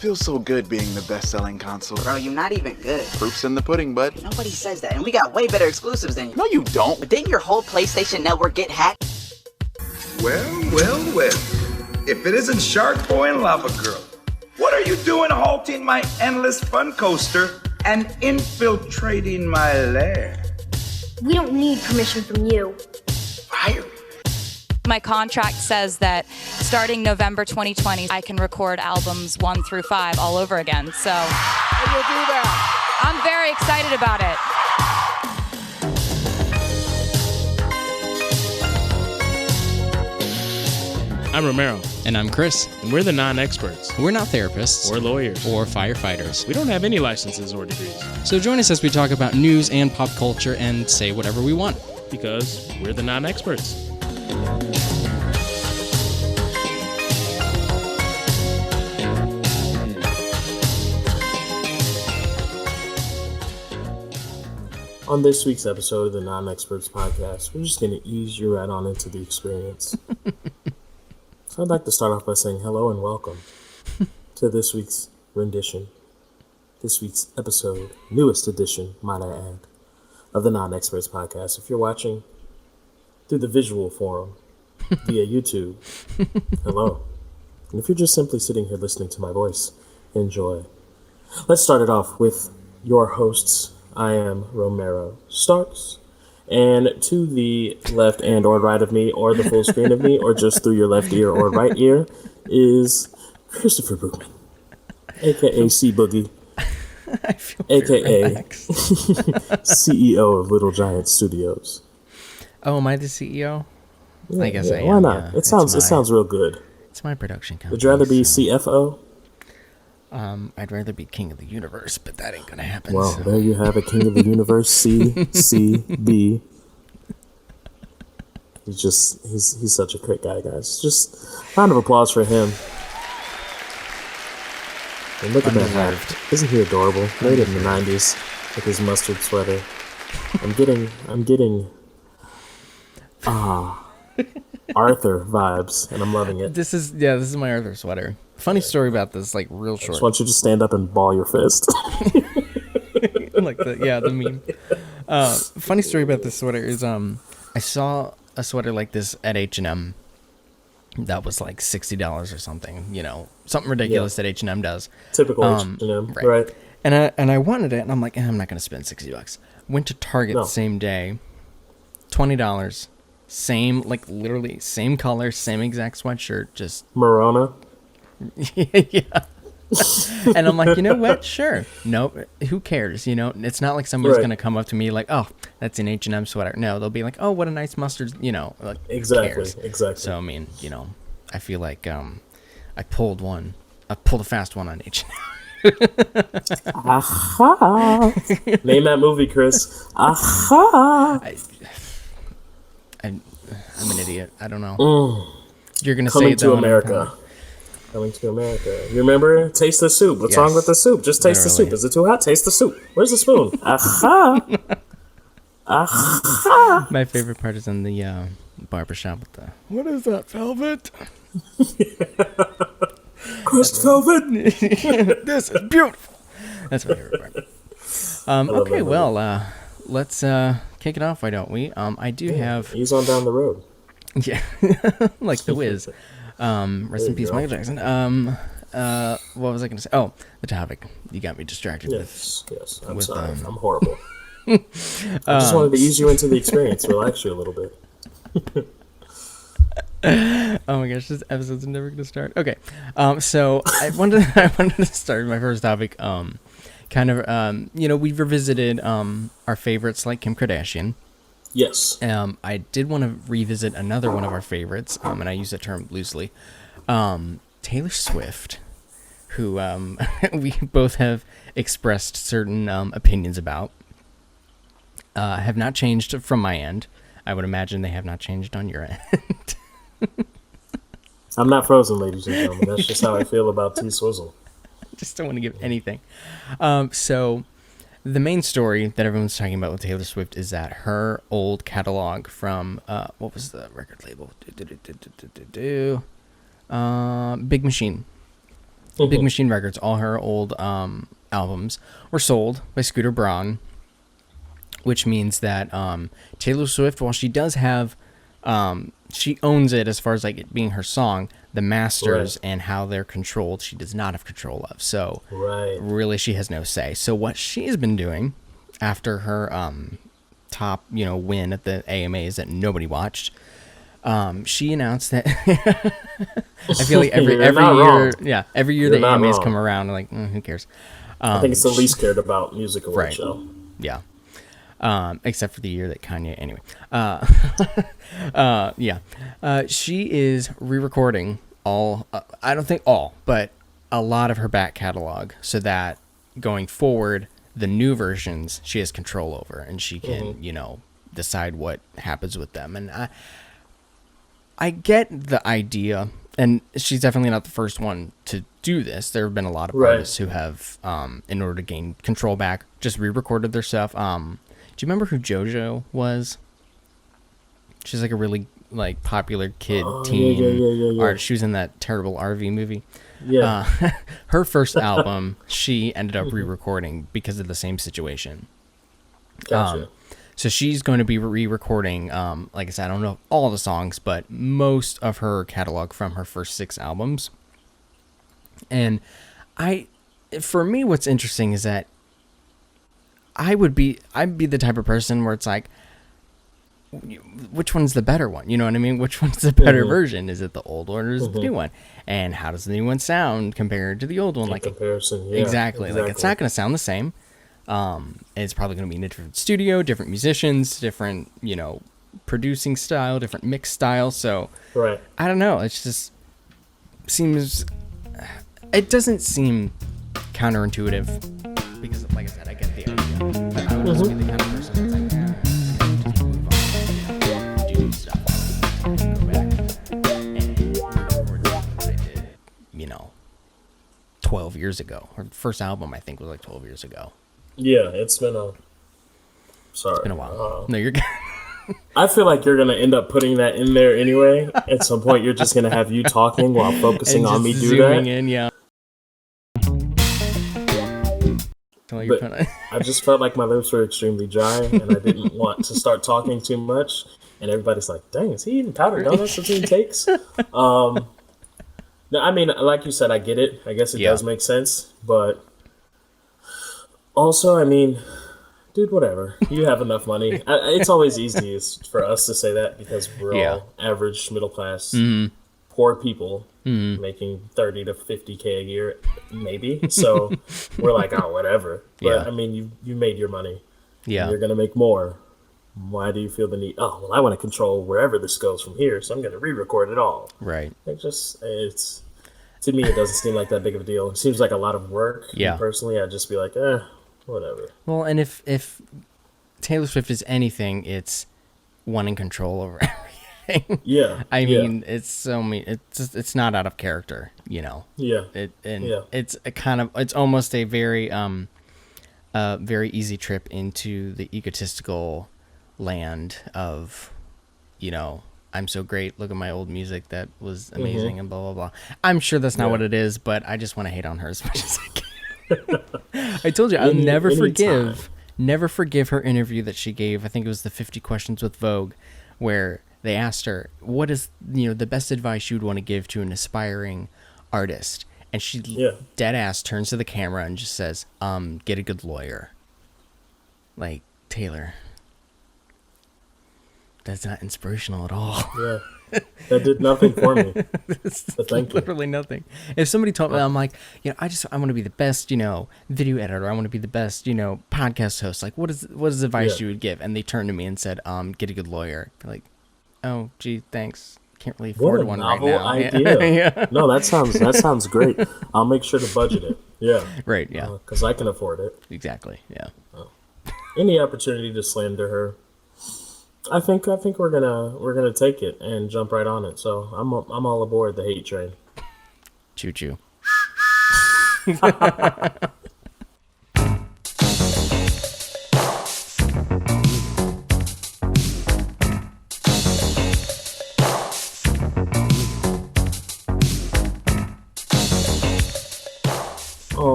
feels so good being the best-selling console. Bro, you're not even good. Proof's in the pudding, bud. Nobody says that, and we got way better exclusives than you. No, you don't. But didn't your whole PlayStation network get hacked? Well. If it isn't Sharkboy and Lavagirl, what are you doing halting my endless fun coaster and infiltrating my lair? We don't need permission from you. Fire. My contract says that starting November 2020, I can record albums 1 through 5 all over again. So And you'll do that. I'm very excited about it. I'm Romero. And I'm Chris. And we're the non-experts. We're not therapists. Or lawyers. Or firefighters. We don't have any licenses or degrees. So join us as we talk about news and pop culture and say whatever we want. Because we're the non-experts. On this week's episode of the Non-Experts Podcast, we're just going to ease you right on into the experience. So I'd like to start off by saying hello and welcome to this week's rendition, this week's episode, newest edition, might I add, of the Non-Experts Podcast. If you're watching through the visual forum via YouTube, hello. And if you're just simply sitting here listening to my voice, enjoy. Let's start it off with your hosts. I am Romero Starks, and to the left and or right of me, or the full screen of me, or just through your left ear or right ear, is Christopher Bookman, a.k.a. C Boogie, a.k.a. CEO of Little Giant Studios. Oh, am I the CEO? Yeah, I guess I am. Why not? Yeah. It sounds real good. It's my production company. Would you rather be CFO? I'd rather be king of the universe, but that ain't gonna happen. Well, so. there you have it, king of the universe, CCB. He's such a great guy, guys. Just round of applause for him. And look at that hat. Isn't he adorable? Made it in the 90s with his mustard sweater. I'm getting Arthur vibes, and I'm loving it. This is my Arthur sweater. Funny story about this, like real short. I just want you to stand up and ball your fist. Like the meme. Funny story about this sweater is I saw a sweater like this at H&M that was like $60 or something, something ridiculous that H&M does. Typical H&M, right? And I wanted it, and I'm like, I'm not gonna spend $60. Went to Target the same day, $20, same, like literally same color, same exact sweatshirt, just Morona. Yeah. And I'm like, you know what? Sure. Nope. Who cares? It's not like somebody's going to come up to me like, oh, that's an H&M sweater. No, they'll be like, oh, what a nice mustard, like, exactly. So, I mean, I feel like I pulled a fast one on H&M. Aha. Name that movie, Chris. Aha. I'm an idiot. I don't know. You're going to say Coming it to America. Coming to America. You remember? Taste the soup. What's wrong with the soup? Just taste the soup. Is it too hot? Taste the soup. Where's the spoon? Aha. Aha. My favorite part is in the barbershop with the, what is that, velvet? Crushed velvet. This is beautiful. That's my favorite part. Okay, well, let's kick it off, why don't we? I do have... Ease on down the road. Yeah, like The Wiz. Rest in peace, Michael Jackson. What was I going to say? Oh, the topic. You got me distracted Yes. I'm with, sorry. I'm horrible. I just wanted to ease you into the experience, relax you a little bit. Oh my gosh, this episode's never going to start. Okay, so I wanted to start my first topic. We've revisited our favorites like Kim Kardashian. Yes. I did want to revisit another one of our favorites, and I use that term loosely. Taylor Swift, who we both have expressed certain opinions about, have not changed from my end. I would imagine they have not changed on your end. I'm not frozen, ladies and gentlemen. That's just how I feel about T-Swizzle. Just don't want to give anything. So... the main story that everyone's talking about with Taylor Swift is that her old catalog from, what was the record label? Big Machine. Big Machine Records, all her old albums were sold by Scooter Braun, which means that Taylor Swift, while she does have, she owns it as far as like it being her song, the masters and how they're controlled, she does not have control of. So really she has no say. So what she has been doing after her top, win at the AMAs that nobody watched, she announced that I feel like every year, every year the AMAs come around, I'm like, who cares? I think it's the least cared about music award show. Yeah. Except for the year that Kanye, anyway. She is re-recording all, I don't think all, but a lot of her back catalog so that going forward, the new versions she has control over and she can, decide what happens with them. And I get the idea, and she's definitely not the first one to do this. There have been a lot of artists who have, in order to gain control back, just re-recorded their stuff. Do you remember who JoJo was? She's like a really popular kid teen artist. She was in that terrible RV movie. Yeah. Her first album, she ended up re-recording because of the same situation. Gotcha. So she's going to be re-recording, like I said, I don't know all the songs, but most of her catalog from her first 6 albums. And for me, what's interesting is that I'd be the type of person where it's like, which one's the better one? You know what I mean? Which one's the better version? Is it the old one or is it the new one? And how does the new one sound compared to the old one? In comparison, yeah. Exactly. Like, it's not going to sound the same. It's probably going to be in a different studio, different musicians, different, producing style, different mix style. So I don't know. It just seems, it doesn't seem counterintuitive because, like I said, I get the idea. But I would also be the kind of person that's like, just move on, do stuff, go back and record what I did, 12 years ago. Her first album, I think, was like 12 years ago. Yeah, it's been a while. No, you're good. I feel like you're going to end up putting that in there anyway. At some point, you're just going to have you talking while focusing on me do that. In, yeah. But I just felt like my lips were extremely dry, and I didn't want to start talking too much. And everybody's like, dang, is he eating powdered donuts between takes? No, I mean, like you said, I get it. I guess it does make sense. But also, I mean, dude, whatever. You have enough money. It's always easiest for us to say that because we're all average, middle class, poor people making 30 to 50K a year, maybe. So we're like, oh, whatever. But I mean, you made your money. Yeah. You're going to make more. Why do you feel the need? Oh, well, I want to control wherever this goes from here, so I'm going to re-record it all. Right. It's to me, it doesn't seem like that big of a deal. It seems like a lot of work. Yeah. Personally, I'd just be like, whatever. Well, and if Taylor Swift is anything, it's wanting control over everything. Yeah. I mean, it's it's not out of character, Yeah. It's a kind of, it's almost a very very easy trip into the egotistical land of, I'm so great. Look at my old music that was amazing and blah, blah, blah. I'm sure that's not what it is, but I just want to hate on her as much as I can. I told you, I'll never forgive her interview that she gave. I think it was the 50 Questions with Vogue, where they asked her, what is, the best advice you would want to give to an aspiring artist? And she dead ass turns to the camera and just says, get a good lawyer. Like, Taylor, that's not inspirational at all. Yeah. That did nothing for me. Literally nothing. If somebody told me, I'm like, I want to be the best, video editor. I want to be the best, podcast host. Like, what is advice you would give? And they turned to me and said, get a good lawyer. Like, oh, gee, thanks. Can't really afford one right now. Idea. No, that sounds great. I'll make sure to budget it. Yeah. Right. Yeah. Because I can afford it. Exactly. Yeah. Any opportunity to slander her, I think we're gonna take it and jump right on it. So I'm all aboard the hate train. Choo choo.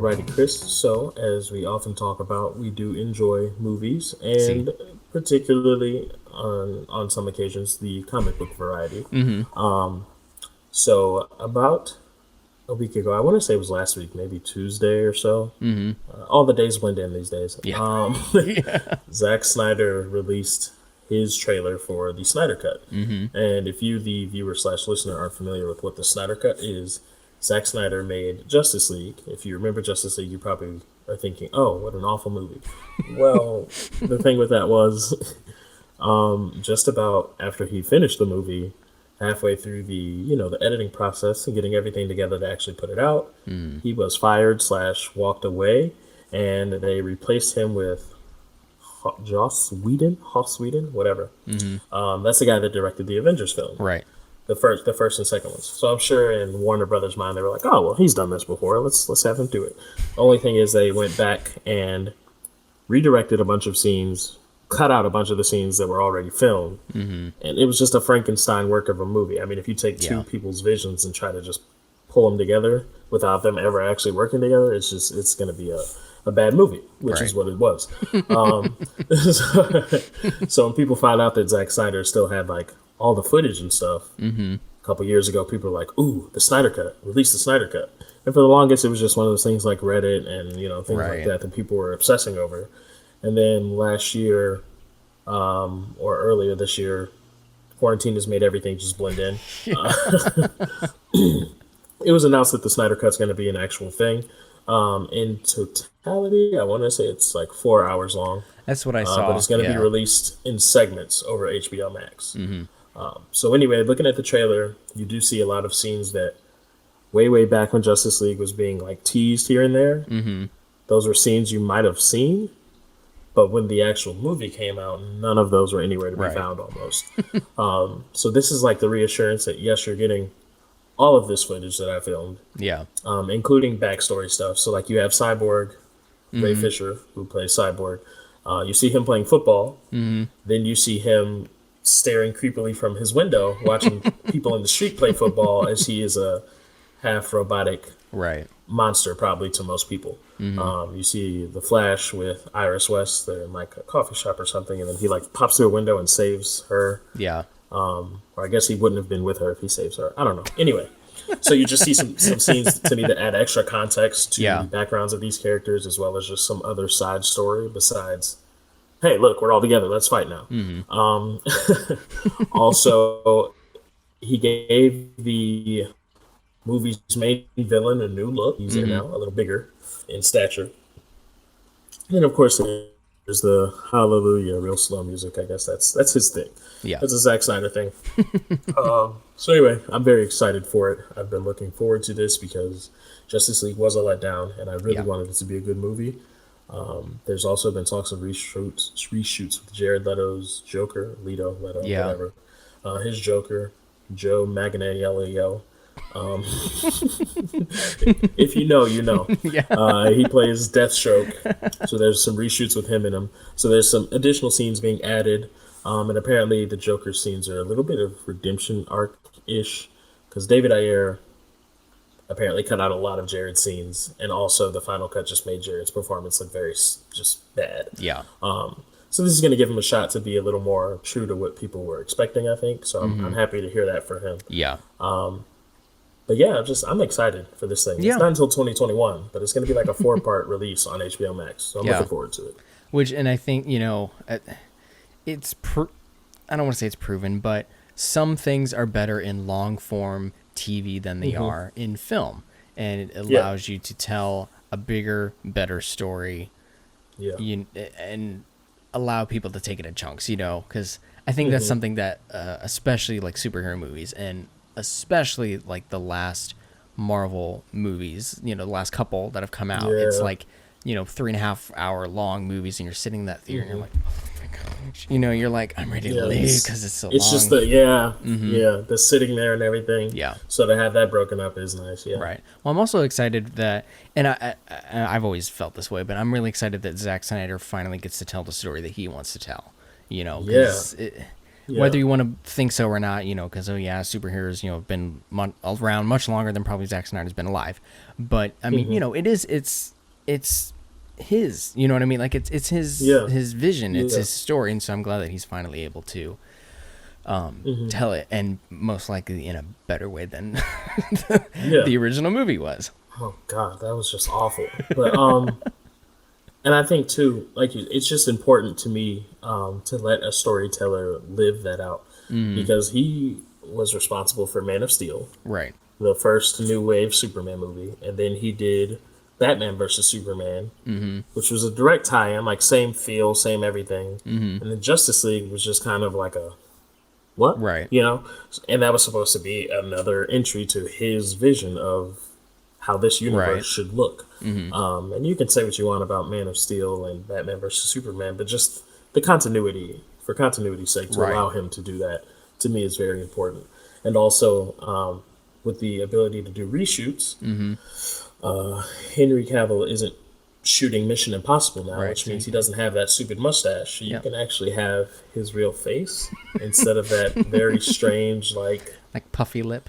Alrighty, Chris. So, as we often talk about, we do enjoy movies, and particularly on some occasions, the comic book variety. So, about a week ago, I want to say it was last week, maybe Tuesday or so. All the days blend in these days. Zack Snyder released his trailer for the Snyder Cut. And if you, the viewer/listener, aren't familiar with what the Snyder Cut is, Zack Snyder made Justice League. If you remember Justice League, you probably are thinking, oh, what an awful movie. Well, the thing with that was, just about after he finished the movie, halfway through the editing process and getting everything together to actually put it out, he was fired/walked away, and they replaced him with Joss Whedon, whatever. That's the guy that directed the Avengers film. Right. The first and second ones. So I'm sure in Warner Brothers' mind, they were like, oh, well, he's done this before. Let's have him do it. Only thing is they went back and redirected a bunch of scenes, cut out a bunch of the scenes that were already filmed. And it was just a Frankenstein work of a movie. I mean, if you take two people's visions and try to just pull them together without them ever actually working together, it's going to be a bad movie, which is what it was. So when people found out that Zack Snyder still had like all the footage and stuff, a couple years ago, people were like, ooh, the Snyder Cut, release the Snyder Cut. And for the longest, it was just one of those things like Reddit and, things like that people were obsessing over. And then last year, or earlier this year, quarantine has made everything just blend in. It was announced that the Snyder Cut's going to be an actual thing. In totality, I want to say it's like 4 hours long. That's what I saw. But it's going to be released in segments over HBO Max. So anyway, looking at the trailer, you do see a lot of scenes that way back when Justice League was being like teased here and there. Those were scenes you might have seen, but when the actual movie came out, none of those were anywhere to be found almost. So this is like the reassurance that yes, you're getting all of this footage that I filmed. Including backstory stuff. So like you have Cyborg, Ray Fisher, who plays Cyborg. You see him playing football. Then you see him staring creepily from his window, watching people in the street play football as he is a half robotic monster, probably to most people. You see the Flash with Iris West. They're in like a coffee shop or something, and then he like pops through a window and saves her. Or I guess he wouldn't have been with her if he saves her. I don't know. Anyway, so you just see some scenes to me that add extra context to the backgrounds of these characters, as well as just some other side story besides, hey, look, we're all together. Let's fight now. Also, he gave the movie's main villain a new look. He's there now, a little bigger in stature. And then, of course, there's the Hallelujah, real slow music. I guess that's his thing. That's a Zack Snyder thing. So anyway, I'm very excited for it. I've been looking forward to this because Justice League was a letdown, and I really wanted it to be a good movie. There's also been talks of reshoots with Jared Leto's Joker, Leto, whatever. His Joker, Joe Manganiello. If you know, you know. He plays Deathstroke, so there's some reshoots with him in him. So there's some additional scenes being added, and apparently the Joker scenes are a little bit of redemption arc-ish, because David Ayer apparently cut out a lot of Jared's scenes, and also the final cut just made Jared's performance look very just bad. So this is going to give him a shot to be a little more true to what people were expecting, I think. So I'm happy to hear that for him. But yeah, I'm excited for this thing. It's not until 2021, but it's going to be like a 4-part release on HBO Max. So I'm looking forward to it. And I think, it's I don't want to say it's proven, but some things are better in long form TV than they are in film. And it allows you to tell a bigger, better story. And allow people to take it in chunks, because I think that's something that, especially like superhero movies and especially like the last Marvel movies, the last couple that have come out, it's like, 3.5 hour long movies, and you're sitting in that theater and you're like, oh my gosh, you're like, I'm ready to leave because it's so long. It's just the sitting there and everything. So to have that broken up is nice. Right. Well, I'm also excited that, and I've always felt this way, but I'm really excited that Zack Snyder finally gets to tell the story that he wants to tell. whether you want to think so or not, because superheroes, have been around much longer than probably Zack Snyder's been alive. But I mean, it's his, you know what I mean? Like it's his vision, it's his story, and so I'm glad that he's finally able to tell it, and most likely in a better way than the original movie was. Oh God, that was just awful. But and I think too, like, it's just important to me to let a storyteller live that out, because he was responsible for Man of Steel, right? The first new wave Superman movie, and then he did Batman versus Superman, which was a direct tie-in, like same feel, same everything. And then Justice League was just kind of like a what, right? And that was supposed to be another entry to his vision of how this universe should look. And you can say what you want about Man of Steel and Batman versus Superman, but just the continuity, for continuity's sake, to allow him to do that, to me, is very important. And also, with the ability to do reshoots, Henry Cavill isn't shooting Mission Impossible now, which means he doesn't have that stupid mustache. You can actually have his real face instead of that very strange, like puffy lip.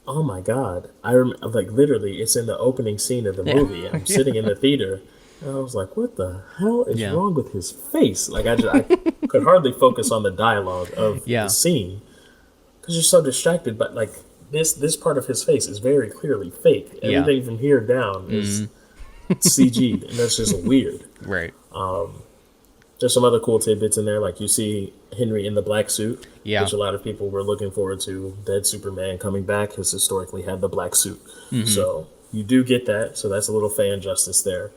Oh my God! I remember, like, literally, it's in the opening scene of the movie. I'm sitting in the theater, and I was like, "What the hell is wrong with his face?" Like, I could hardly focus on the dialogue of the scene because you're so distracted. But like this part of his face is very clearly fake. Everything from here down is CG'd, and that's just weird. Right. There's some other cool tidbits in there, like you see Henry in the black suit, Yeah. which a lot of people were looking forward to. Dead Superman coming back has historically had the black suit. So you do get that, so that's a little fan justice there.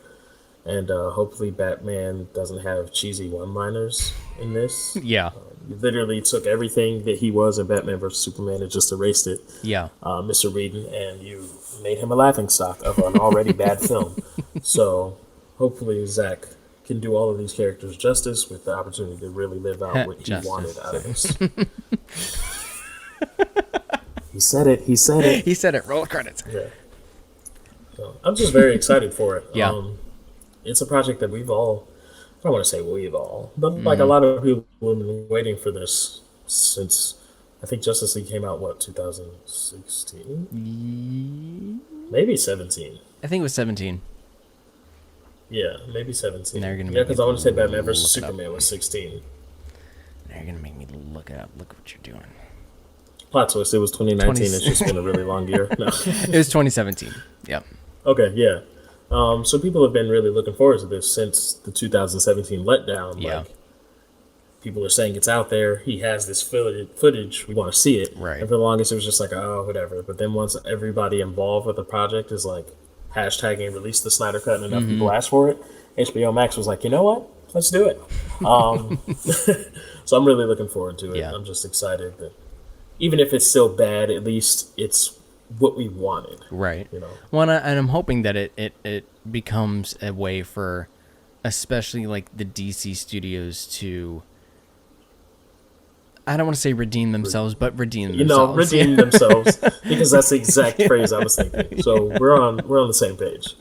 And hopefully Batman doesn't have cheesy one-liners in this. Yeah. You literally took everything that he was in Batman vs. Superman and just erased it, Mr. Whedon, and you made him a laughingstock of an already bad film. So hopefully Zach can do all of these characters justice with the opportunity to really live out what he wanted out of this. He said it. He said it. Roll credits. Yeah. So I'm just very excited for it. Yeah. It's a project that we've all, I don't want to say we've all, but like a lot of people have been waiting for this since, I think Justice League came out, 2016? Maybe 17. I think it was 17. Yeah, maybe 17. They're gonna because I want to say Batman vs. Superman was 16. They're going to make me look it up. Look what you're doing. Plot twist, it was 2019. It's just been a really long year. No. It was 2017. Yep. Okay, yeah. So people have been really looking forward to this since the 2017 letdown. Yeah. Like, people are saying it's out there. He has this footage. We want to see it. Right. And for the longest, it was just like, oh, whatever. But then once everybody involved with the project is like hashtagging release the Snyder Cut and enough people asked for it, HBO Max was like, you know what? Let's do it. So I'm really looking forward to it. Yeah. I'm just excited that even if it's still bad, at least it's what we wanted. Right. Well, and I'm hoping that it becomes a way for especially like the DC studios to, I don't want to say redeem themselves, but redeem themselves. Redeem themselves, because that's the exact phrase I was thinking. So we're on the same page.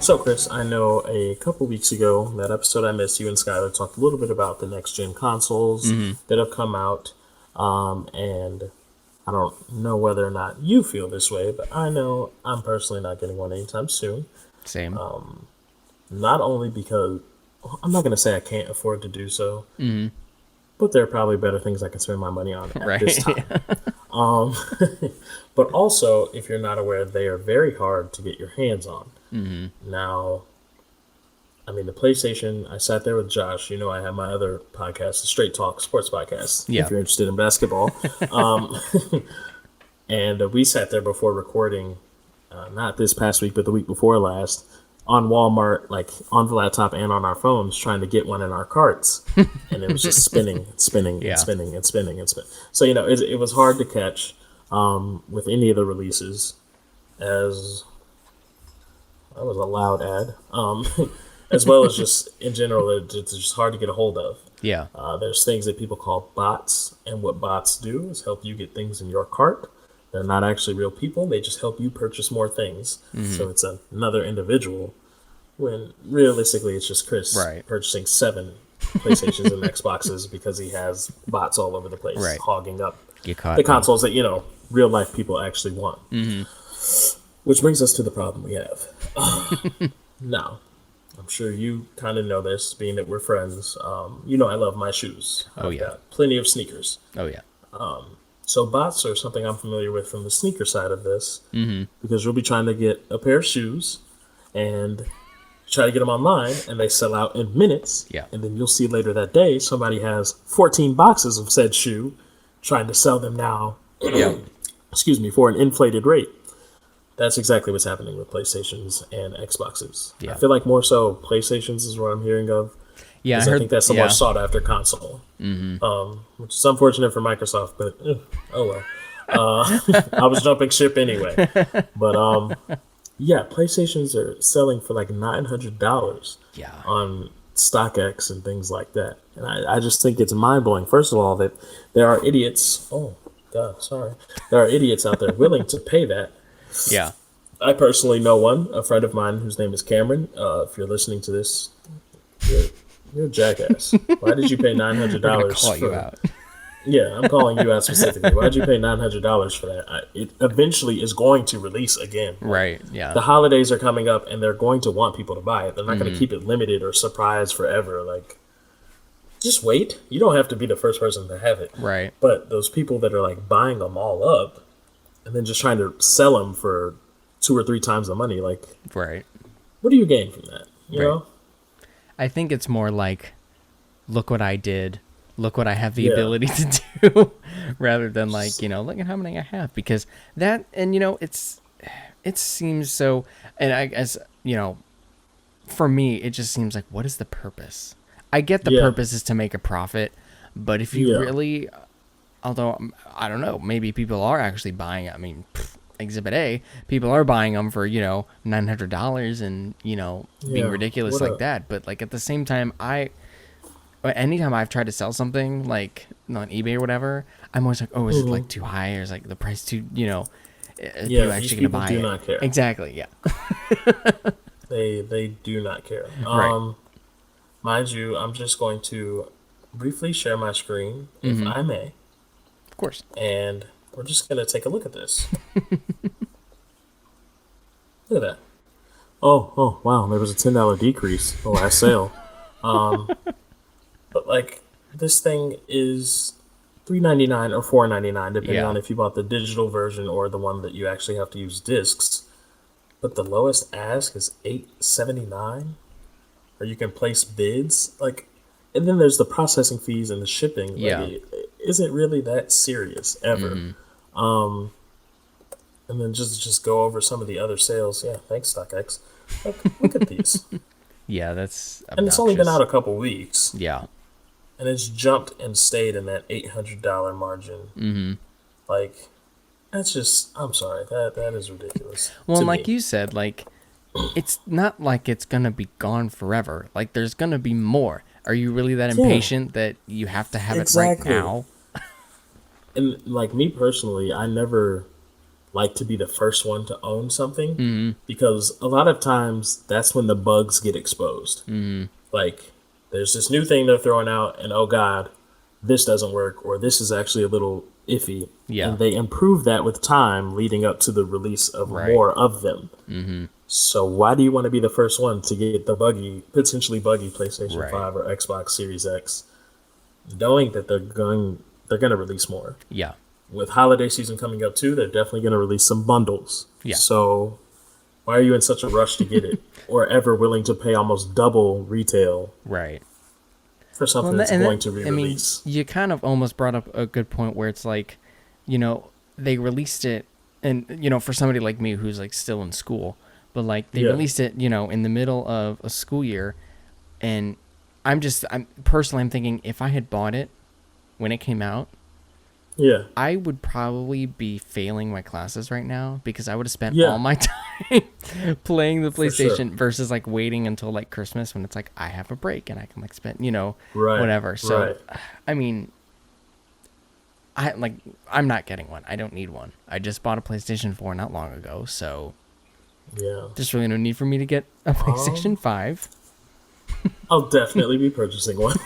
So, Chris, I know a couple weeks ago, that episode I missed, you and Skylar talked a little bit about the next-gen consoles that have come out, and I don't know whether or not you feel this way, but I know I'm personally not getting one anytime soon. Same. Not only because, I'm not going to say I can't afford to do so, but there are probably better things I can spend my money on at this time. But also, if you're not aware, they are very hard to get your hands on. Now, I mean, the PlayStation, I sat there with Josh. I have my other podcast, the Straight Talk Sports Podcast, if you're interested in basketball. And we sat there before recording, not this past week, but the week before last, on Walmart, like on the laptop and on our phones, trying to get one in our carts. And it was just spinning. So, it was hard to catch with any of the releases, as... That was a loud ad. as well as just in general, it's just hard to get a hold of. Yeah. There's things that people call bots, and what bots do is help you get things in your cart. They're not actually real people. They just help you purchase more things. So it's another individual, when realistically it's just Chris purchasing 7 PlayStations and Xboxes because he has bots all over the place, hogging up the consoles that, real life people actually want. Which brings us to the problem we have. Now, I'm sure you kind of know this, being that we're friends. I love my shoes. I've got plenty of sneakers. Oh, yeah. So bots are something I'm familiar with from the sneaker side of this, because you'll be trying to get a pair of shoes and try to get them online, and they sell out in minutes. Yeah. And then you'll see later that day somebody has 14 boxes of said shoe, trying to sell them now. For an inflated rate. That's exactly what's happening with PlayStations and Xboxes. Yeah. I feel like more so PlayStations is what I'm hearing of. Yeah, I think that's the more sought after console. Which is unfortunate for Microsoft, but oh well. I was jumping ship anyway. But PlayStations are selling for like $900 on StockX and things like that. And I just think it's mind blowing. First of all, that there are idiots. Oh God, sorry. There are idiots out there willing to pay that. Yeah. I personally know one, a friend of mine whose name is Cameron. If you're listening to this, you're a jackass. Why did you pay $900 call you out. Yeah, I'm calling you out specifically. Why did you pay $900 for that? It eventually is going to release again. Right, yeah. The holidays are coming up, and they're going to want people to buy it. They're not going to keep it limited or surprise forever. Like, just wait. You don't have to be the first person to have it. Right. But those people that are like buying them all up and then just trying to sell them for 2 or 3 times the money, like, right. What do you gain from that? You know? I think it's more like, look what I did. Look what I have the ability to do, rather than like, look at how many I have. Because that, and it seems so, and I guess, for me, it just seems like, what is the purpose? I get the purpose is to make a profit, but if you really, although, I don't know, maybe people are actually buying it. I mean, Exhibit A, people are buying them for, $900 and, being ridiculous like that. But like at the same time, anytime I've tried to sell something like on eBay or whatever, I'm always like, oh, is it like too high, or is like the price too, people actually gonna buy do it? Not care. Exactly, yeah. They do not care. Right. Mind you, I'm just going to briefly share my screen, if I may. Of course. And we're just gonna take a look at this. Look at that. Oh, wow, there was a $10 decrease the last sale. But like, this thing is $3.99 or $4.99, depending on if you bought the digital version or the one that you actually have to use discs. But the lowest ask is $8.79, or you can place bids. Like, and then there's the processing fees and the shipping. Yeah, like, is it really that serious ever? And then just go over some of the other sales. Yeah, thanks, StockX. Look at these. Yeah, that's obnoxious. And it's only been out a couple weeks. Yeah. And it's jumped and stayed in that $800 margin. Like, that's just, I'm sorry, that is ridiculous. Well, and like you said, like, it's not like it's going to be gone forever. Like, there's going to be more. Are you really that impatient that you have to have it right now? And like me personally, I never like to be the first one to own something, because a lot of times that's when the bugs get exposed. Like, there's this new thing they're throwing out, and oh God, this doesn't work, or this is actually a little iffy. Yeah. And they improve that with time leading up to the release of more of them. So why do you want to be the first one to get the potentially buggy PlayStation 5 or Xbox Series X, knowing that they're going to release more? Yeah. With holiday season coming up too, they're definitely going to release some bundles. Yeah. So why are you in such a rush to get it, or ever willing to pay almost double retail? Right. For something that's going to re-release. I mean, you kind of almost brought up a good point where it's like, they released it, and for somebody like me who's like still in school, but like they released it, in the middle of a school year, and I'm thinking, if I had bought it when it came out, Yeah. I would probably be failing my classes right now because I would have spent Yeah. all my time playing the PlayStation sure. versus like waiting until like Christmas when it's like I have a break and I can like spend, Right. whatever. So, Right. I mean, I'm not getting one. I don't need one. I just bought a PlayStation 4 not long ago, so Yeah. there's really no need for me to get a PlayStation 5. I'll definitely be purchasing one.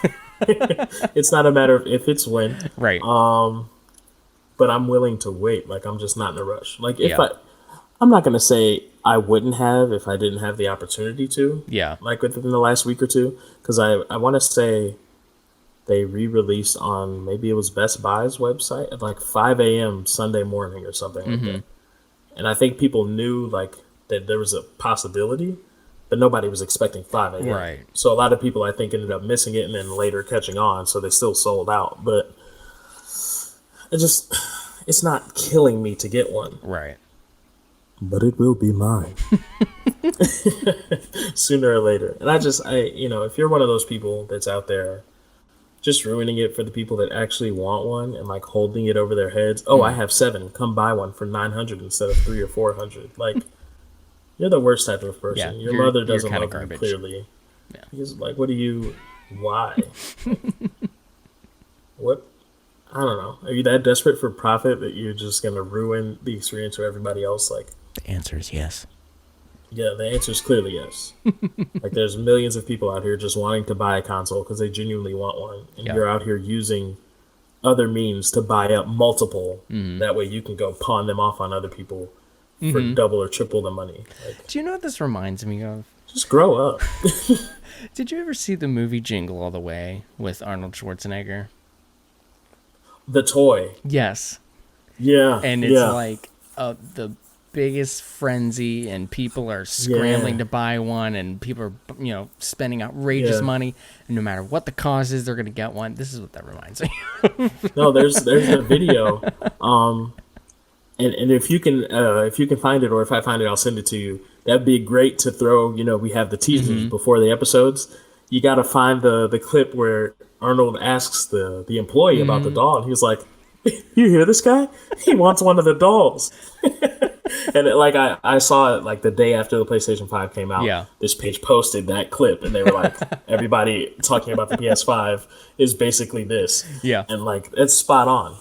It's not a matter of if, it's when. Right. But I'm willing to wait. Like, I'm just not in a rush. Like, Yeah. I'm not going to say I wouldn't have if I didn't have the opportunity to. Yeah. Like, within the last week or two. Because I want to say they re-released on, maybe it was Best Buy's website at like 5 a.m. Sunday morning or something like that. And I think people knew, like, that there was a possibility, but nobody was expecting 5 a.m. Right. So a lot of people, I think, ended up missing it and then later catching on. So they still sold out. But it's not killing me to get one. Right. But it will be mine. Sooner or later. And if you're one of those people that's out there just ruining it for the people that actually want one and like holding it over their heads. Oh, I have 7. Come buy one for 900 instead of 300 or 400. Like, you're the worst type of person. Yeah, Your mother you're doesn't kinda love garbage. you, clearly. Yeah. Because, like, why? What? I don't know. Are you that desperate for profit that you're just going to ruin the experience for everybody else? Like, The answer is yes. yeah, the answer is clearly yes. Like, there's millions of people out here just wanting to buy a console because they genuinely want one. And Yeah. you're out here using other means to buy up multiple. That way you can go pawn them off on other people for double or triple the money. Like, Do you know what this reminds me of? just grow up. Did you ever see the movie Jingle All the Way with Arnold Schwarzenegger? The toy. Yes. Yeah. And it's like the biggest frenzy and people are scrambling to buy one and people are, spending outrageous money. And no matter what the cause is, they're going to get one. This is what that reminds me of. No, there's a video. And if you can find it, or if I find it, I'll send it to you. That'd be great to throw. We have the teasers before the episodes. You got to find the clip where Arnold asks the employee about the doll, and he's like, "You hear this guy? He wants one of the dolls." And I saw it like the day after the PlayStation 5 came out. Yeah. This page posted that clip, and they were like, everybody talking about the PS5 is basically this. Yeah. And like, it's spot on.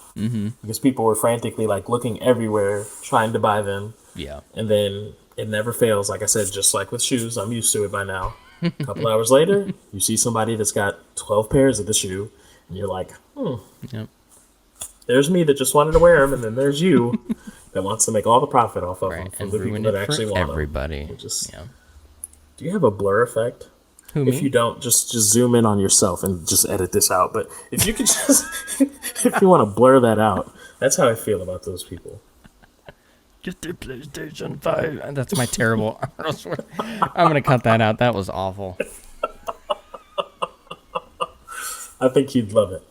Because people were frantically like looking everywhere, trying to buy them. Yeah. And then it never fails. Like I said, just like with shoes, I'm used to it by now. A couple hours later, you see somebody that's got 12 pairs of the shoe, and you're like, Yep. there's me that just wanted to wear them, and then there's you that wants to make all the profit off of them Right. from And the people ruin that it actually for want everybody. them. Yeah. Do you have a blur effect? Who, If me? you don't, just zoom in on yourself and just edit this out. But if you could just, if you want to blur that out, that's how I feel about those people. Get the PlayStation 5. That's my terrible Arnold Schwarzenegger. I'm going to cut that out. That was awful. I think you'd love it.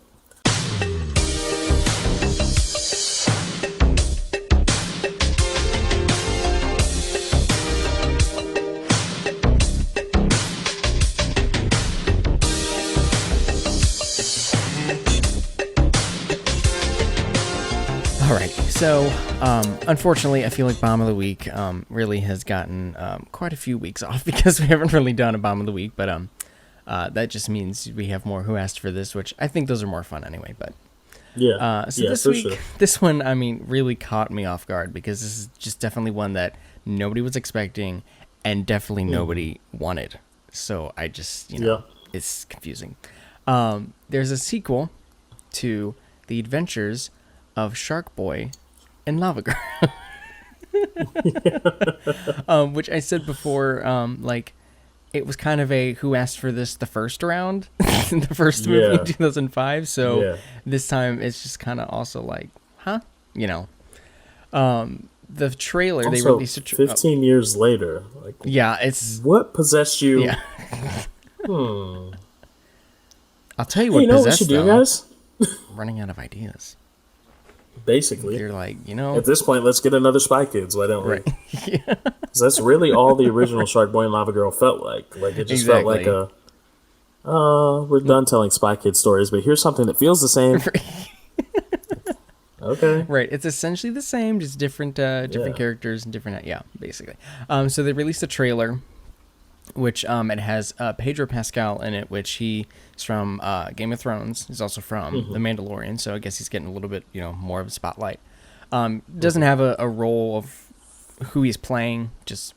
All right. So, unfortunately, I feel like Bomb of the Week really has gotten quite a few weeks off because we haven't really done a Bomb of the Week. But that just means we have more Who Asked for This, which I think those are more fun anyway. But Yeah. so this for week, sure. this one, really caught me off guard because this is just definitely one that nobody was expecting and definitely nobody wanted. So I just, it's confusing. There's a sequel to The Adventures of Sharkboy and Lavagirl. Which I said before, it was kind of a Who Asked for This the first round, the first movie in 2005. So this time it's just kind of also like, huh? The trailer, Also, they released a 15 years later. Like, it's... what possessed you? Yeah. I'll tell you Hey, what you know what we possessed should do, them. guys? Running out of ideas. Basically. They're like, At this point, let's get another Spy Kids. Why don't we? Right. Yeah. 'Cause that's really all the original Sharkboy and Lavagirl felt like. Like, it just felt like we're done telling Spy Kids stories, but here's something that feels the same. Okay. Right. It's essentially the same, just different characters and different, basically. So they released a trailer, which it has Pedro Pascal in it, which he is from Game of Thrones. He's also from The Mandalorian, so I guess he's getting a little bit, more of a spotlight. Doesn't have a role of who he's playing, just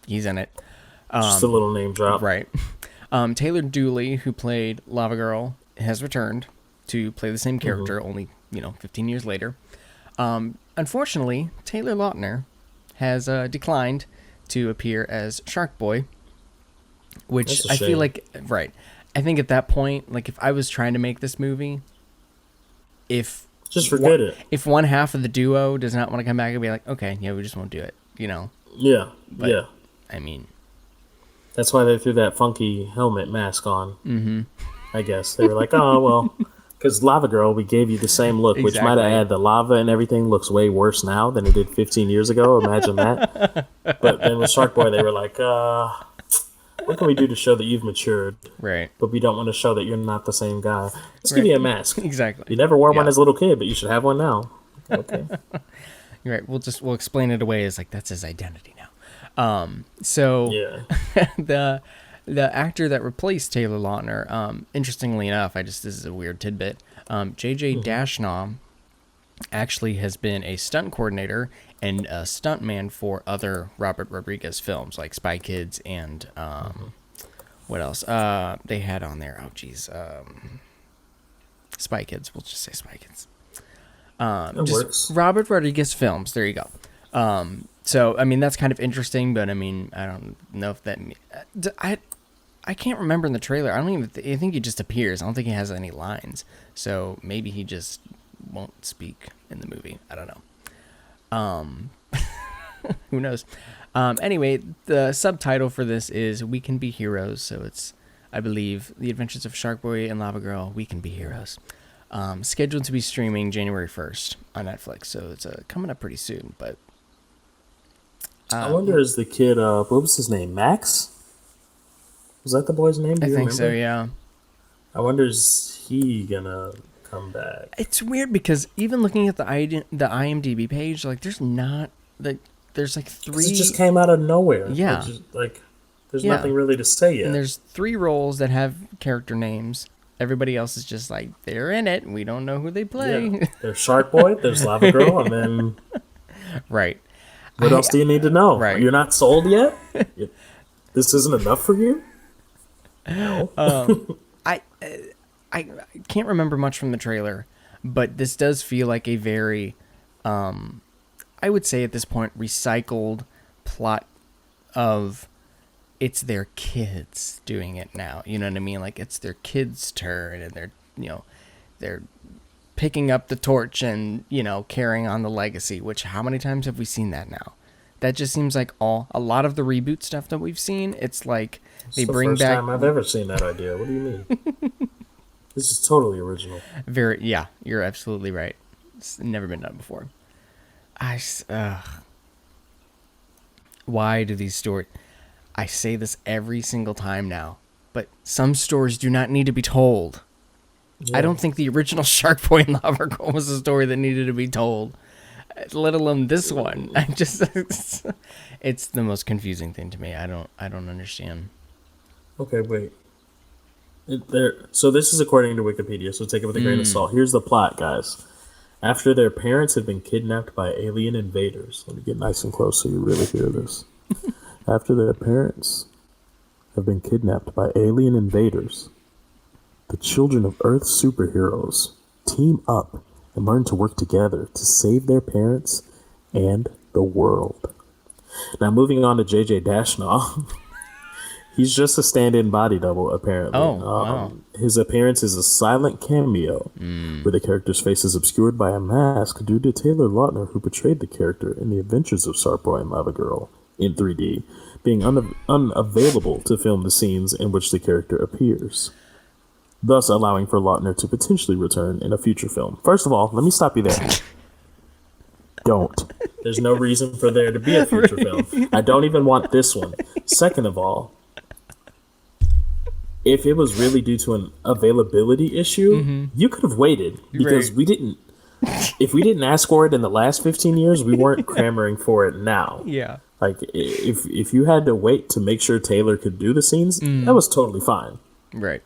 he's in it. Just a little name drop. Right. Taylor Dooley, who played Lavagirl, has returned to play the same character, only 15 years later. Unfortunately, Taylor Lautner has declined to appear as Sharkboy, which I feel like, right. I think at that point, like if I was trying to make this movie, just forget it. If one half of the duo does not want to come back and be like, okay, yeah, we just won't do it, Yeah, But, I mean, that's why they threw that funky helmet mask on. Mm-hmm. I guess they were like, oh well, because Lavagirl, we gave you the same look, which might have had the lava and everything looks way worse now than it did 15 years ago. Imagine that. But then with Sharkboy, they were like, what can we do to show that you've matured? Right. But we don't want to show that you're not the same guy. Let's give you a mask. Exactly. You never wore one as a little kid, but you should have one now. Okay. You're right. We'll explain it away as like that's his identity now. The actor that replaced Taylor Lautner, interestingly enough, this is a weird tidbit. JJ Dashnaw actually has been a stunt coordinator and a stuntman for other Robert Rodriguez films like Spy Kids and what else? They had on there. Oh, geez. Spy Kids. We'll just say Spy Kids. Works. Robert Rodriguez films. There you go. So, I mean, that's kind of interesting, but I mean, I don't know if that... I can't remember in the trailer. I think he just appears. I don't think he has any lines. So maybe he just won't speak in the movie. I don't know. Who knows? Anyway, the subtitle for this is We Can Be Heroes. So it's, I believe, The Adventures of Sharkboy and Lavagirl, We Can Be Heroes. Scheduled to be streaming January 1st on Netflix. So it's coming up pretty soon. But I wonder, is the kid, what was his name? Max? Was that the boy's name? I think so, yeah. I wonder, is he gonna come back? It's weird because even looking at the IMDb page, like there's like three. It just came out of nowhere. Yeah, there's nothing really to say yet. And there's 3 roles that have character names. Everybody else is just like they're in it. And we don't know who they play. Yeah. There's Sharkboy, there's Lavagirl, and then right. What else do you need to know? Right. You're not sold yet. This isn't enough for you. No. I can't remember much from the trailer, but this does feel like a very, I would say at this point, recycled plot of it's their kids doing it now. You know what I mean? Like it's their kids' turn, and they're picking up the torch and carrying on the legacy. Which how many times have we seen that now? That just seems like a lot of the reboot stuff that we've seen. It's like they bring back. It's the first time I've ever seen that idea. What do you mean? This is totally original. Yeah, you're absolutely right. It's never been done before. Why do these stories? I say this every single time now, but some stories do not need to be told. Yeah. I don't think the original Sharkboy and Lavagirl was a story that needed to be told, let alone this one. It's the most confusing thing to me. I don't understand. Okay, wait. So this is according to Wikipedia, so take it with a grain of salt. Here's the plot, guys. After their parents had been kidnapped by alien invaders. Let me get nice and close so you really hear this. After their parents have been kidnapped by alien invaders, the children of Earth superheroes team up and learn to work together to save their parents and the world. Now, moving on to JJ Dashnaw. He's just a stand-in body double, apparently. Wow. His appearance is a silent cameo, where the character's face is obscured by a mask due to Taylor Lautner, who portrayed the character in The Adventures of Sharkboy and Lavagirl in 3D, being unavailable to film the scenes in which the character appears, thus allowing for Lautner to potentially return in a future film. First of all, let me stop you there. Don't. There's no reason for there to be a future film. I don't even want this one. Second of all, if it was really due to an availability issue, you could have waited because we didn't if we didn't ask for it in the last 15 years, we weren't clamoring for it now. Yeah. Like, if you had to wait to make sure Taylor could do the scenes, that was totally fine. Right.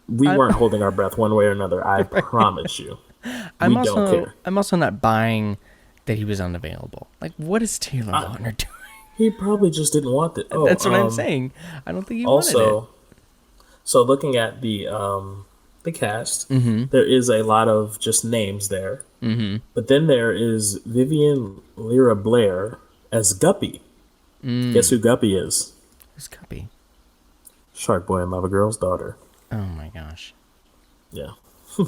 We weren't holding our breath one way or another. I promise you. We don't care. I'm also not buying that he was unavailable. Like, what is Taylor Lautner doing? He probably just didn't want it. Oh, that's what I'm saying. I don't think he wanted it. So looking at the cast, there is a lot of just names there. Mm-hmm. But then there is Vivian Lyra Blair as Guppy. Guess who Guppy is? Who's Guppy? Sharkboy and Lavagirl's daughter. Oh my gosh. Yeah.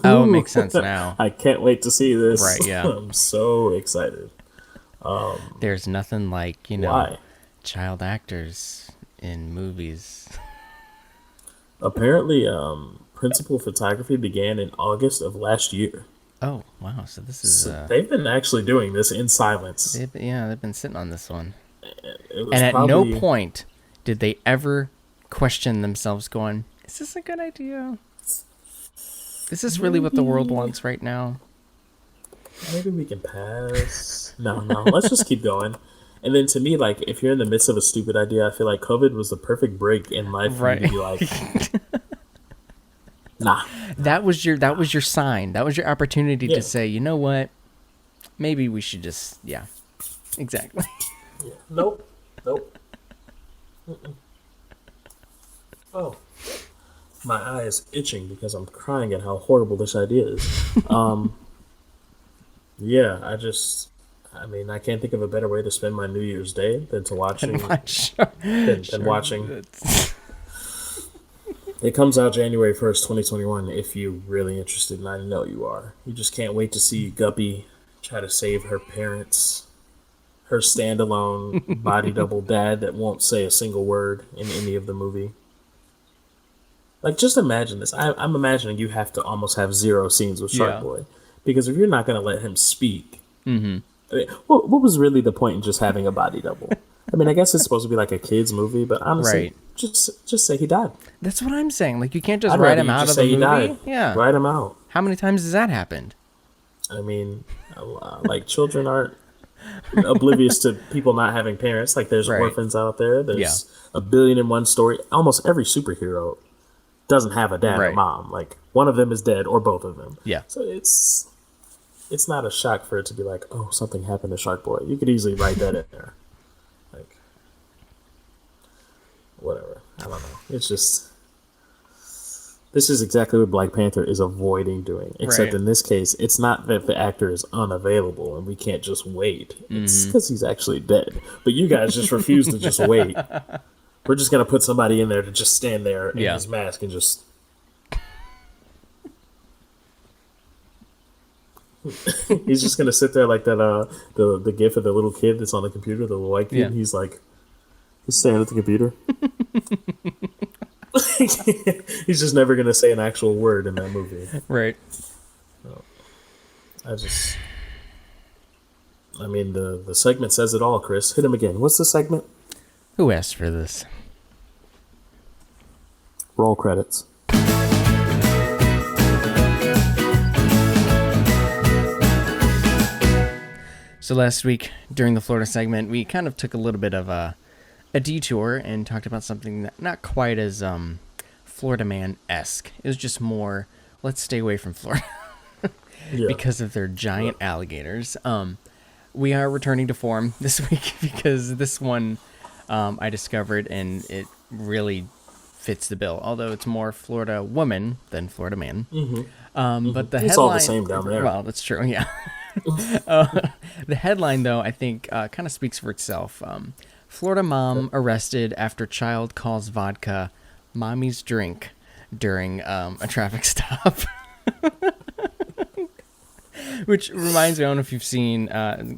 Oh, it makes sense now. I can't wait to see this. Right, yeah. I'm so excited. There's nothing like, Why? child actors in movies. Apparently, principal photography began in August of last year. Oh, wow. So this is... they've been actually doing this in silence. They've been sitting on this one. And at no point did they ever question themselves going, is this a good idea? Is this really what the world wants right now? Maybe we can pass. No. Let's just keep going. And then to me, like, if you're in the midst of a stupid idea, I feel like COVID was the perfect break in life for you to be like, nah. That was your sign. That was your opportunity to say, you know what? Maybe we should just, exactly. Yeah. Nope. Mm-mm. Oh. My eye is itching because I'm crying at how horrible this idea is. I can't think of a better way to spend my New Year's Day than to watching. Watching. It comes out January 1st, 2021. If you're really interested, and I know you are, you just can't wait to see Guppy try to save her parents, her standalone body double dad that won't say a single word in any of the movie. Like, just imagine this. I'm imagining you have to almost have zero scenes with Sharkboy. Because if you're not going to let him speak, I mean, what was really the point in just having a body double? I mean, I guess it's supposed to be like a kid's movie, but honestly, just say he died. That's what I'm saying. Like, you can't just write him out of the movie. Died. Yeah. Write him out. How many times has that happened? I mean, like, children aren't oblivious to people not having parents. Like, there's orphans out there. There's a billion and one story. Almost every superhero doesn't have a dad or mom. Like, one of them is dead or both of them. Yeah. So it's not a shock for it to be like, oh, something happened to Sharkboy. You could easily write that in there. Like, whatever. I don't know. It's just, this is exactly what Black Panther is avoiding doing. Except in this case, it's not that the actor is unavailable and we can't just wait. It's because he's actually dead. But you guys just refuse to just wait. We're just going to put somebody in there to just stand there in his mask and just... He's just going to sit there like that, the gif of the little kid that's on the computer, the little white kid. He's like, he's staring at the computer. He's just never going to say an actual word in that movie. Right. The segment says it all, Chris. Hit him again. What's the segment? Who asked for this? Roll credits. So last week, during the Florida segment, we kind of took a little bit of a detour and talked about something that not quite as Florida Man-esque. It was just more, let's stay away from Florida because of their giant alligators. We are returning to form this week because this one I discovered, and it really fits the bill. Although it's more Florida woman than Florida man. But the it's headline, all the same down there. Well, that's true. Yeah. The headline, though, I think kind of speaks for itself. Florida mom arrested after child calls vodka mommy's drink during a traffic stop. Which reminds me, I don't know if you've seen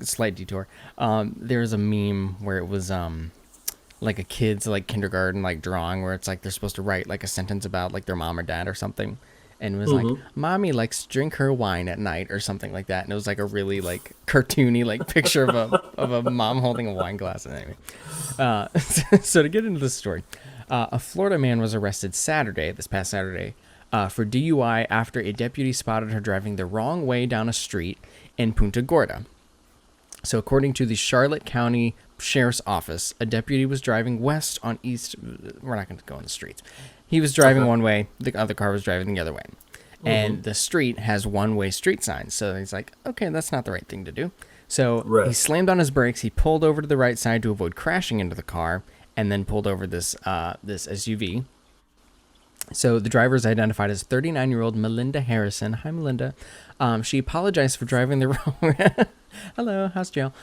slight detour. There's a meme where it was like a kid's like kindergarten like drawing where it's like they're supposed to write like a sentence about like their mom or dad or something, and it was like mommy likes to drink her wine at night or something like that, and it was like a really like cartoony like picture of a mom holding a wine glass. Anyway, so to get into the story, a Florida man was arrested this past Saturday for DUI after a deputy spotted her driving the wrong way down a street in Punta Gorda. So according to the Charlotte County Sheriff's Office, a deputy was driving west on East... We're not going to go on the streets. He was driving one way, the other car was driving the other way. And the street has one-way street signs. So he's like, okay, that's not the right thing to do. So he slammed on his brakes, he pulled over to the right side to avoid crashing into the car, and then pulled over this SUV. So the driver is identified as 39-year-old Melinda Harrison. Hi, Melinda. She apologized for driving the wrong... Hello, how's jail?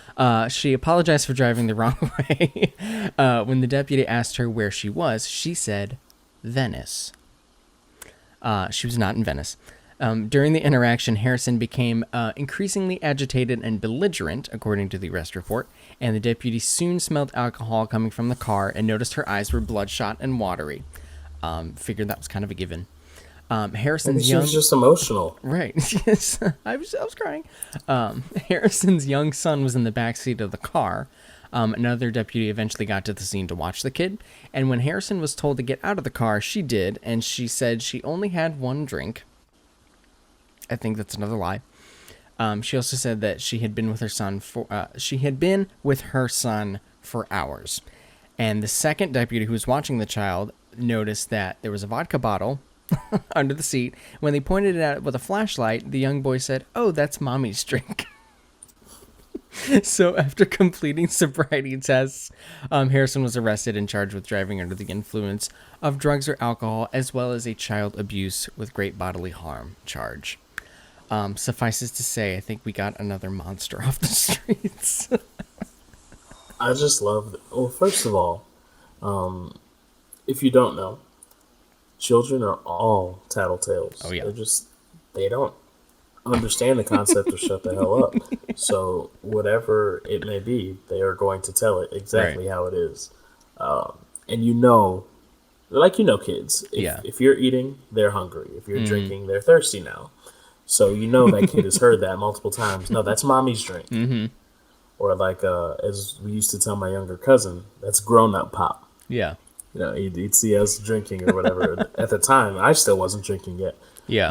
She apologized for driving the wrong way. When the deputy asked her where she was, she said, Venice. She was not in Venice. During the interaction, Harrison became increasingly agitated and belligerent, according to the arrest report, and the deputy soon smelled alcohol coming from the car and noticed her eyes were bloodshot and watery. Figured that was kind of a given. Harrison's she was just emotional. Right. Yes. I was crying. Harrison's young son was in the backseat of the car. Another deputy eventually got to the scene to watch the kid. And when Harrison was told to get out of the car, she did. And she said she only had one drink. I think that's another lie. She also said that she had been with her son for hours. And the second deputy who was watching the child noticed that there was a vodka bottle under the seat. When they pointed it out with a flashlight, the young boy said, "Oh, that's mommy's drink." So after completing sobriety tests, Harrison was arrested and charged with driving under the influence of drugs or alcohol, as well as a child abuse with great bodily harm charge. Suffices to say, I think we got another monster off the streets. I just love... Well, first of all, if you don't know, children are all tattletales. Oh, yeah. They don't understand the concept of shut the hell up. So whatever it may be, they are going to tell it exactly how it is. And kids. If you're eating, they're hungry. If you're drinking, they're thirsty now. So that kid has heard that multiple times. No, that's mommy's drink. Mm-hmm. Or as we used to tell my younger cousin, that's grown-up pop. Yeah. He'd see us drinking or whatever. At the time, I still wasn't drinking yet. Yeah.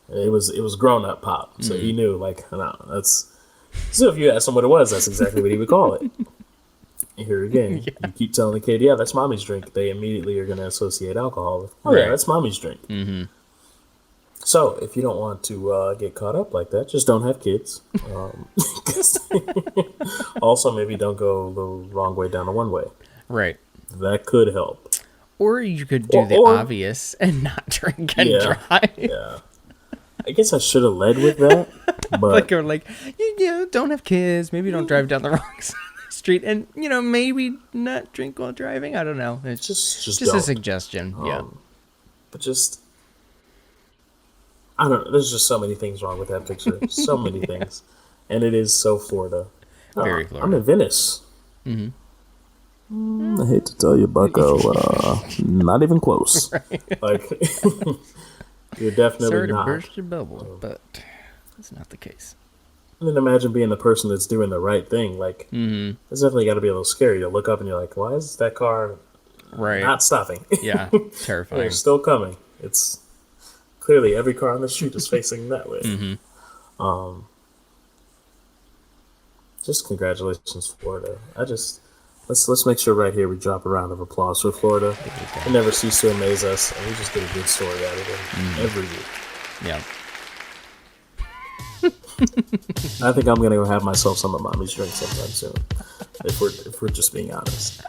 It was grown-up pop. So he knew, that's... So if you asked him what it was, that's exactly what he would call it. And here again, you keep telling the kid, yeah, that's mommy's drink. They immediately are going to associate alcohol with, yeah, that's mommy's drink. Mm-hmm. So if you don't want to get caught up like that, just don't have kids. Also, maybe don't go the wrong way down the one way. Right. That could help. Or you could do the obvious and not drink and drive. Yeah. I guess I should have led with that. But don't have kids. Maybe don't drive down the wrong street. And, maybe not drink while driving. I don't know. It's just a suggestion. But I don't know. There's just so many things wrong with that picture. So many things. And it is so Florida. Very Florida. I'm in Venice. Mm-hmm. I hate to tell you, bucko, not even close. Right. You're definitely sorry not. Sorry to burst your bubble, but that's not the case. And then imagine being the person that's doing the right thing. It's definitely got to be a little scary. You look up and you're like, why is that car not stopping? Yeah, terrifying. They're still coming. It's clearly every car on the street is facing that way. Mm-hmm. Just congratulations, Florida. Let's make sure right here we drop a round of applause for Florida. It never ceases to amaze us, and we just get a good story out of it every week. Yeah. I think I'm gonna go have myself some of mommy's drink sometime soon. If we're just being honest.